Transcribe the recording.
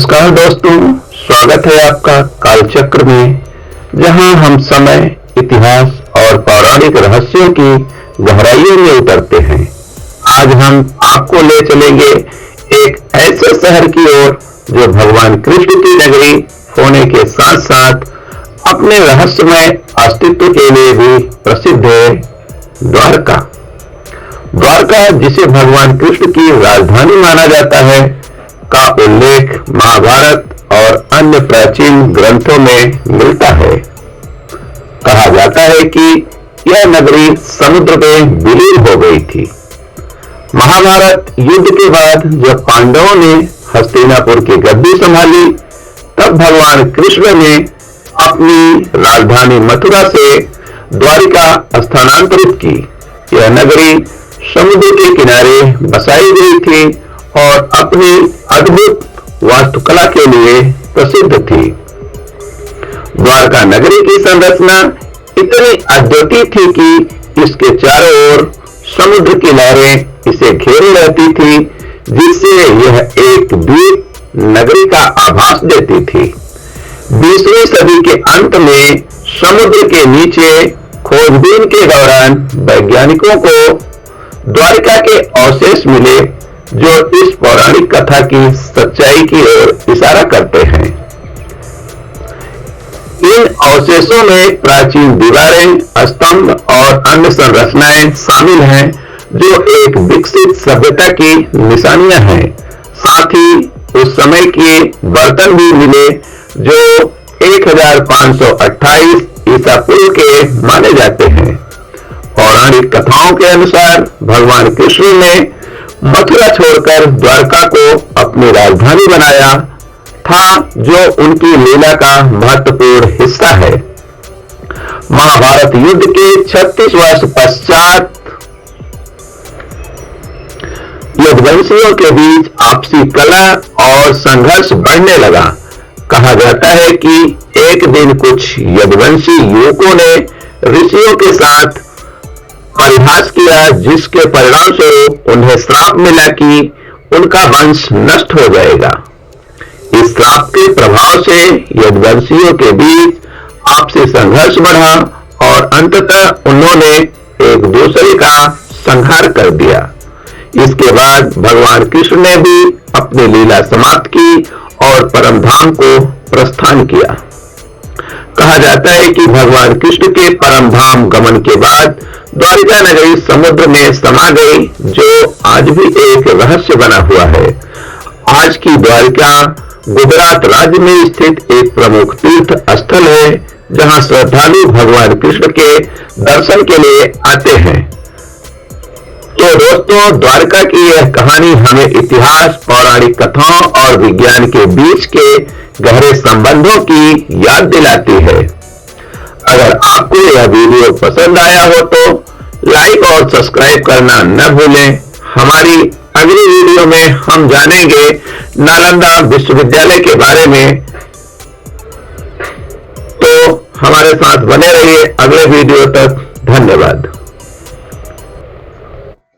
नमस्कार दोस्तों, स्वागत है आपका कालचक्र में, जहां हम समय, इतिहास और पौराणिक रहस्यों की गहराइयों में उतरते हैं। आज हम आपको ले चलेंगे एक ऐसे शहर की ओर जो भगवान कृष्ण की नगरी होने के साथ साथ अपने रहस्यमय अस्तित्व के लिए भी प्रसिद्ध है, द्वारका। द्वारका, जिसे भगवान कृष्ण की राजधानी माना जाता है, का उल्लेख महाभारत और अन्य प्राचीन ग्रंथों में मिलता है। कहा जाता है कि यह नगरी समुद्र में विलीन हो गई थी। महाभारत युद्ध के बाद जब पांडवों ने हस्तिनापुर की गद्दी संभाली, तब भगवान कृष्ण ने अपनी राजधानी मथुरा से द्वारिका स्थानांतरित की। यह नगरी समुद्र के किनारे बसाई गई थी और अपनी अद्भुत वास्तुकला के लिए प्रसिद्ध थी। द्वारका नगरी की संरचना इतनी अद्वितीय थी कि इसके चारों ओर समुद्र की लहरें इसे घेरे रहती थी, जिससे यह एक द्वीप नगरी का आभास देती थी। 20वीं सदी के अंत में समुद्र के नीचे खोजबीन के दौरान वैज्ञानिकों को द्वारिका के अवशेष मिले, जो इस पौराणिक कथा की सच्चाई की ओर इशारा करते हैं। इन अवशेषों में प्राचीन दीवारें, स्तंभ और अन्य संरचनाएं शामिल हैं, जो एक विकसित सभ्यता की निशानियां हैं। साथ ही उस समय के बर्तन भी मिले, जो 1528 ईसा पूर्व के माने जाते हैं। पौराणिक कथाओं के अनुसार भगवान कृष्ण ने मथुरा छोड़कर द्वारका को अपनी राजधानी बनाया था, जो उनकी लीला का महत्वपूर्ण हिस्सा है। महाभारत युद्ध के 36 वर्ष पश्चात यदुवंशियों के बीच आपसी कलह और संघर्ष बढ़ने लगा। कहा जाता है कि एक दिन कुछ यदुवंशी युवकों ने ऋषियों के साथ परिहास किया, जिसके परिणाम स्वरूप उन्हें श्राप मिला कि उनका वंश नष्ट हो जाएगा। इस श्राप के प्रभाव से यदुवंशियों के बीच आपसी संघर्ष बढ़ा और अंततः उन्होंने एक दूसरे का संहार कर दिया। इसके बाद भगवान कृष्ण ने भी अपनी लीला समाप्त की और परमधाम को प्रस्थान किया। कहा जाता है कि भगवान कृष्ण के परमधाम गमन के बाद द्वारिका नगरी समुद्र में समा गई, जो आज भी एक रहस्य बना हुआ है। आज की द्वारिका गुजरात राज्य में स्थित एक प्रमुख तीर्थ स्थल है, जहां श्रद्धालु भगवान कृष्ण के दर्शन के लिए आते हैं। तो दोस्तों, द्वारका की यह कहानी हमें इतिहास, पौराणिक कथाओं और विज्ञान के बीच के गहरे संबंधों की याद दिलाती है। अगर आपको यह वीडियो पसंद आया हो तो लाइक और सब्सक्राइब करना न भूलें। हमारी अगली वीडियो में हम जानेंगे नालंदा विश्वविद्यालय के बारे में। तो हमारे साथ बने रहिए अगले वीडियो तक। धन्यवाद।